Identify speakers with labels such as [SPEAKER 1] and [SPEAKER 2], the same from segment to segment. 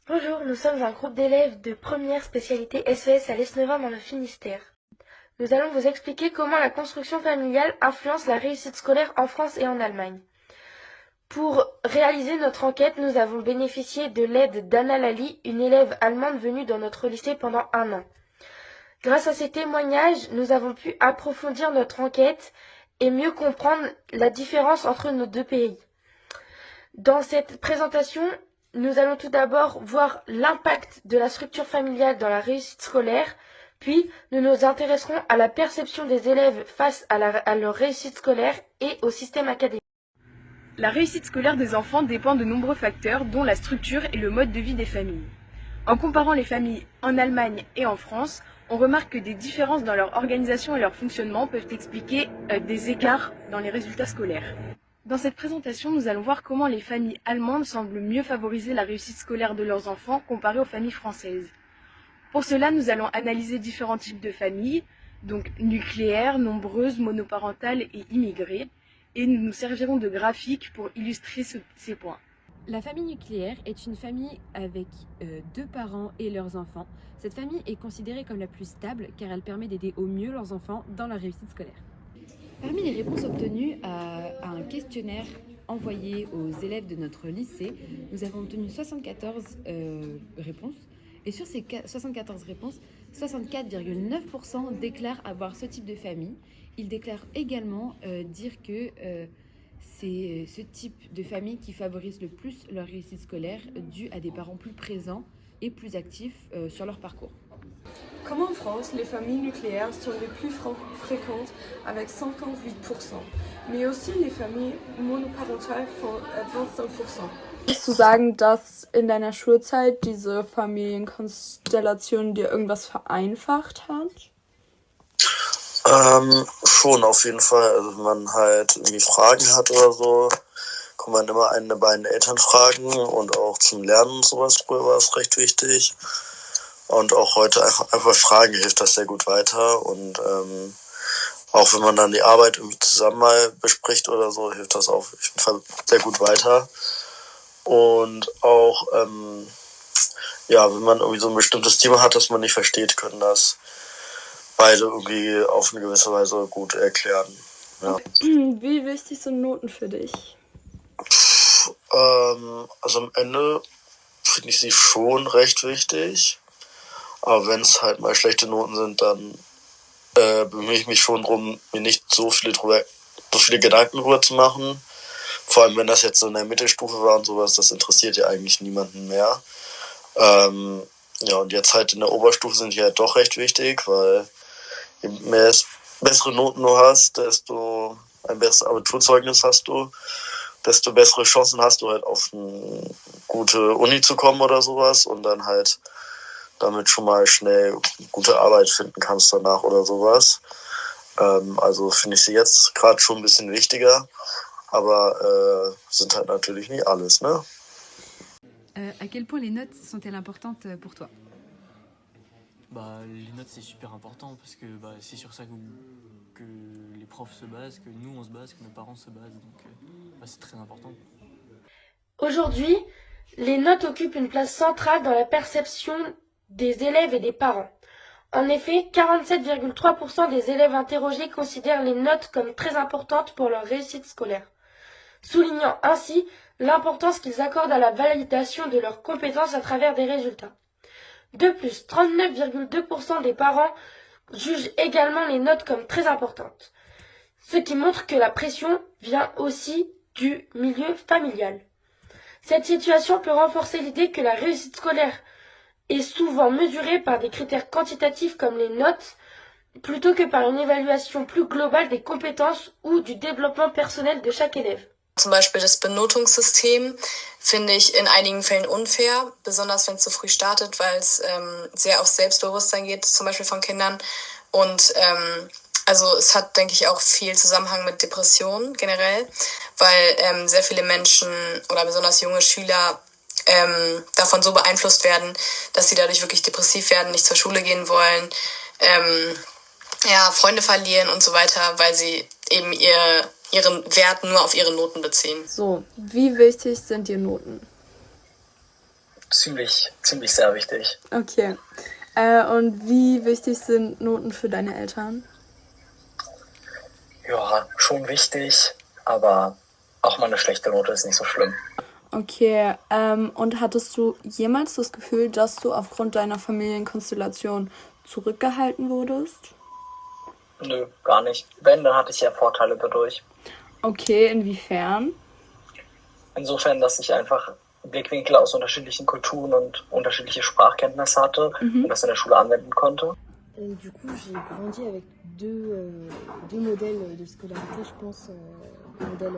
[SPEAKER 1] Bonjour, nous sommes un groupe d'élèves de première spécialité SES à l'Esnevin dans le Finistère. Nous allons vous expliquer comment la construction familiale influence la réussite scolaire en France et en Allemagne. Pour réaliser notre enquête, nous avons bénéficié de l'aide d'Anna Lali, une élève allemande venue dans notre lycée pendant 1 an. Grâce à ces témoignages, nous avons pu approfondir notre enquête et mieux comprendre la différence entre nos deux pays. Dans cette présentation, nous allons tout d'abord voir l'impact de la structure familiale dans la réussite scolaire, puis nous nous intéresserons à la perception des élèves face à leur réussite scolaire et au système académique.
[SPEAKER 2] La réussite scolaire des enfants dépend de nombreux facteurs, dont la structure et le mode de vie des familles. En comparant les familles en Allemagne et en France, on remarque que des différences dans leur organisation et leur fonctionnement peuvent expliquer des écarts dans les résultats scolaires. Dans cette présentation, nous allons voir comment les familles allemandes semblent mieux favoriser la réussite scolaire de leurs enfants comparée aux familles françaises. Pour cela, nous allons analyser différents types de familles, donc nucléaires, nombreuses, monoparentales et immigrées, et nous nous servirons de graphiques pour illustrer ces points.
[SPEAKER 3] La famille nucléaire est une famille avec 2 parents et leurs enfants. Cette famille est considérée comme la plus stable car elle permet d'aider au mieux leurs enfants dans leur réussite scolaire. Parmi les réponses obtenues à un questionnaire envoyé aux élèves de notre lycée, nous avons obtenu 74 réponses. Et sur ces 74 réponses, 64,9% déclarent avoir ce type de famille. Ils déclarent également dire que c'est ce type de famille qui favorise le plus leur réussite scolaire dû à des parents plus présents et plus actifs sur leur parcours.
[SPEAKER 4] Comme en France, les familles nucléaires sont les plus fréquentes avec 58%, mais aussi les familles monoparentales font 25%. Würdest du sagen, dass in deiner Schulzeit diese Familienkonstellation dir irgendwas vereinfacht hat?
[SPEAKER 5] Schon auf jeden Fall. Also wenn man halt irgendwie Fragen hat oder so, kann man immer einen der beiden Eltern fragen und auch zum Lernen und sowas. Früher war es recht wichtig. Und auch heute einfach fragen hilft das sehr gut weiter. Und auch wenn man dann die Arbeit irgendwie zusammen mal bespricht oder so, hilft das auch auf jeden Fall sehr gut weiter. Und auch, wenn man irgendwie so ein bestimmtes Thema hat, das man nicht versteht, können das beide irgendwie auf eine gewisse Weise gut erklären. Ja.
[SPEAKER 4] Wie wichtig sind Noten für dich?
[SPEAKER 5] Also am Ende finde ich sie schon recht wichtig. Aber wenn es halt mal schlechte Noten sind, dann bemühe ich mich schon darum, mir nicht so viele Gedanken drüber zu machen. Vor allem, wenn das jetzt so in der Mittelstufe war und sowas, das interessiert ja eigentlich niemanden mehr. Und jetzt halt in der Oberstufe sind die halt doch recht wichtig, weil je bessere Noten du hast, desto ein besseres Abiturzeugnis hast du, desto bessere Chancen hast du halt auf eine gute Uni zu kommen oder sowas und dann halt damit schon mal schnell gute Arbeit finden kannst danach oder sowas. Also finde ich sie jetzt gerade schon ein bisschen wichtiger, aber sind halt natürlich nicht alles, ne?
[SPEAKER 3] À quel point les notes sont-elles importantes pour toi?
[SPEAKER 6] Les notes c'est super important parce que c'est sur ça que les profs se basent, que nous on se base, que nos parents se basent, donc c'est très important.
[SPEAKER 1] Aujourd'hui, les notes occupent une place centrale dans la perception des élèves et des parents. En effet, 47,3% des élèves interrogés considèrent les notes comme très importantes pour leur réussite scolaire, soulignant ainsi l'importance qu'ils accordent à la validation de leurs compétences à travers des résultats. De plus, 39,2% des parents jugent également les notes comme très importantes, ce qui montre que la pression vient aussi du milieu familial. Cette situation peut renforcer l'idée que la réussite scolaire est souvent mesurée par des critères quantitatifs comme les notes, plutôt que par une évaluation plus globale des compétences ou du développement personnel de chaque élève.
[SPEAKER 7] Zum Beispiel das Benotungssystem finde ich in einigen Fällen unfair, besonders wenn es zu früh startet, weil es sehr auf Selbstbewusstsein geht, zum Beispiel von Kindern. Und es hat, denke ich, auch viel Zusammenhang mit Depressionen generell, weil sehr viele Menschen oder besonders junge Schüler davon so beeinflusst werden, dass sie dadurch wirklich depressiv werden, nicht zur Schule gehen wollen, Freunde verlieren und so weiter, weil sie eben ihren Wert nur auf ihre Noten beziehen.
[SPEAKER 4] So, wie wichtig sind dir Noten?
[SPEAKER 8] ziemlich sehr wichtig.
[SPEAKER 4] Okay. Und wie wichtig sind Noten für deine Eltern?
[SPEAKER 8] Ja, schon wichtig, aber auch mal eine schlechte Note ist nicht so schlimm.
[SPEAKER 4] Okay, und hattest du jemals das Gefühl, dass du aufgrund deiner Familienkonstellation zurückgehalten wurdest?
[SPEAKER 8] Nö, gar nicht. Wenn, dann hatte ich ja Vorteile dadurch.
[SPEAKER 4] Okay, inwiefern?
[SPEAKER 8] Insofern, dass ich einfach Blickwinkel aus unterschiedlichen Kulturen und unterschiedliche Sprachkenntnisse hatte und das in der Schule anwenden konnte.
[SPEAKER 3] Du coup, j'ai grandi avec deux modèles de scolarité, je pense, le modèle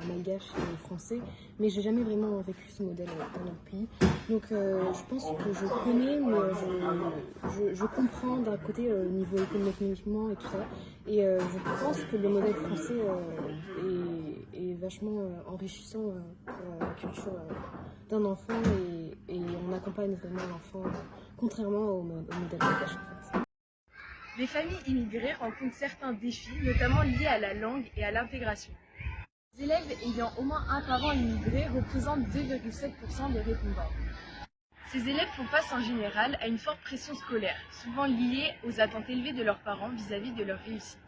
[SPEAKER 3] malgache et français, mais j'ai jamais vraiment vécu ce modèle dans notre pays. Donc je pense que je connais, mais je comprends d'un côté au niveau économiquement et tout ça. Et je pense que le modèle français est vachement enrichissant pour la culture d'un enfant et on accompagne vraiment l'enfant, contrairement au modèle malgache en fait.
[SPEAKER 2] Les familles immigrées rencontrent certains défis, notamment liés à la langue et à l'intégration. Les élèves ayant au moins un parent immigré représentent 2,7% des répondants. Ces élèves font face en général à une forte pression scolaire, souvent liée aux attentes élevées de leurs parents vis-à-vis de leur réussite.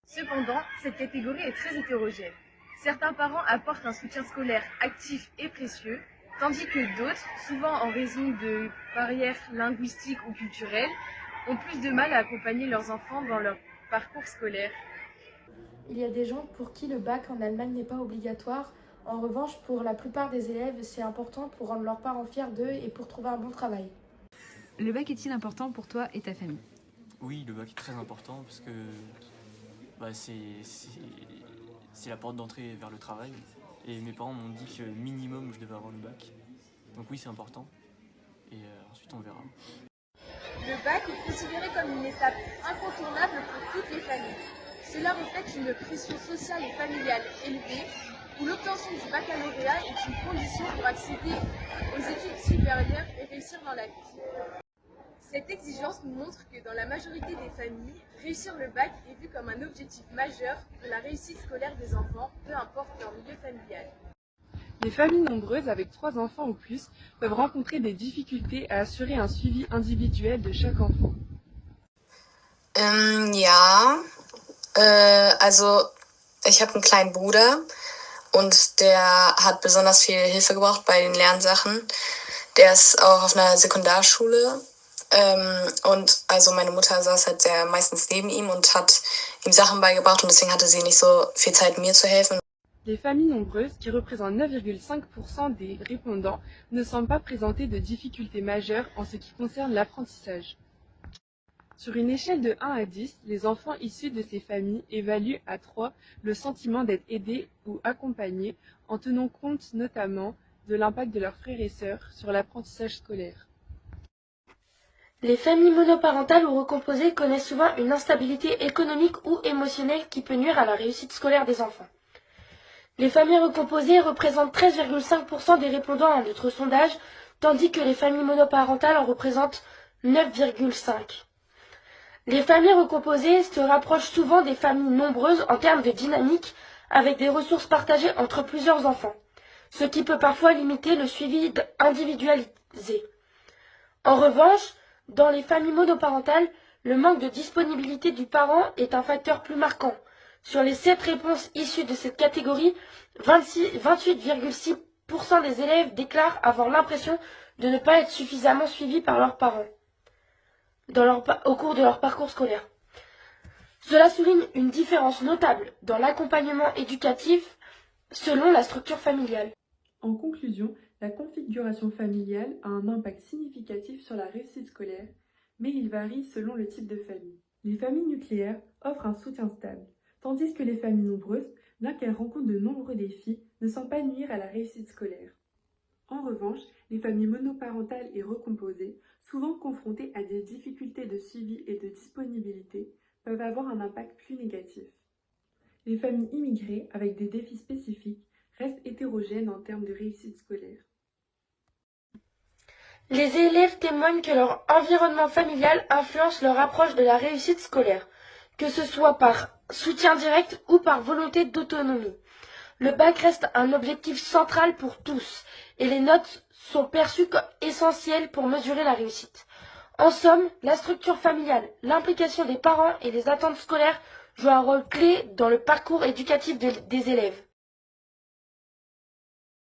[SPEAKER 2] Cependant, cette catégorie est très hétérogène. Certains parents apportent un soutien scolaire actif et précieux, tandis que d'autres, souvent en raison de barrières linguistiques ou culturelles, ont plus de mal à accompagner leurs enfants dans leur parcours scolaire.
[SPEAKER 1] Il y a des gens pour qui le bac en Allemagne n'est pas obligatoire. En revanche, pour la plupart des élèves, c'est important pour rendre leurs parents fiers d'eux et pour trouver un bon travail.
[SPEAKER 3] Le bac est-il important pour toi et ta famille?
[SPEAKER 6] Oui, le bac est très important parce que c'est la porte d'entrée vers le travail. Et mes parents m'ont dit que minimum je devais avoir le bac. Donc oui, c'est important. Et ensuite on verra.
[SPEAKER 2] Le bac est considéré comme une étape incontournable pour toutes les familles. Cela reflète une pression sociale et familiale élevée, où l'obtention du baccalauréat est une condition pour accéder aux études supérieures et réussir dans la vie. Cette exigence nous montre que dans la majorité des familles, réussir le bac est vu comme un objectif majeur pour la réussite scolaire des enfants, peu importe leur milieu familial.
[SPEAKER 9] Les familles nombreuses avec 3 enfants ou plus peuvent rencontrer des difficultés à assurer un suivi individuel de chaque enfant.
[SPEAKER 7] Also ich habe einen kleinen Bruder und der hat besonders viel Hilfe gebraucht bei den Lernsachen. Der ist auch auf einer Sekundarschule und also meine Mutter saß halt meistens neben ihm und hat ihm Sachen beigebracht und deswegen hatte sie nicht so viel Zeit, mir zu helfen.
[SPEAKER 9] Les familles nombreuses, qui représentent 9,5% des répondants, ne semblent pas présenter de difficultés majeures en ce qui concerne l'apprentissage. Sur une échelle de 1 à 10, les enfants issus de ces familles évaluent à 3 le sentiment d'être aidés ou accompagnés, en tenant compte notamment de l'impact de leurs frères et sœurs sur l'apprentissage scolaire.
[SPEAKER 1] Les familles monoparentales ou recomposées connaissent souvent une instabilité économique ou émotionnelle qui peut nuire à la réussite scolaire des enfants. Les familles recomposées représentent 13,5% des répondants à notre sondage, tandis que les familles monoparentales en représentent 9,5%. Les familles recomposées se rapprochent souvent des familles nombreuses en termes de dynamique, avec des ressources partagées entre plusieurs enfants, ce qui peut parfois limiter le suivi individualisé. En revanche, dans les familles monoparentales, le manque de disponibilité du parent est un facteur plus marquant. Sur les 7 réponses issues de cette catégorie, 28,6% des élèves déclarent avoir l'impression de ne pas être suffisamment suivis par leurs parents au cours de leur parcours scolaire. Cela souligne une différence notable dans l'accompagnement éducatif selon la structure familiale.
[SPEAKER 9] En conclusion, la configuration familiale a un impact significatif sur la réussite scolaire, mais il varie selon le type de famille. Les familles nucléaires offrent un soutien stable, tandis que les familles nombreuses, bien qu'elles rencontrent de nombreux défis, ne semblent pas nuire à la réussite scolaire. En revanche, les familles monoparentales et recomposées, souvent confrontées à des difficultés de suivi et de disponibilité, peuvent avoir un impact plus négatif. Les familles immigrées, avec des défis spécifiques, restent hétérogènes en termes de réussite scolaire.
[SPEAKER 1] Les élèves témoignent que leur environnement familial influence leur approche de la réussite scolaire, que ce soit par soutien direct ou par volonté d'autonomie. Le bac reste un objectif central pour tous et les notes sont perçues comme essentielles pour mesurer la réussite. En somme, la structure familiale, l'implication des parents et les attentes scolaires jouent un rôle clé dans le parcours éducatif des élèves.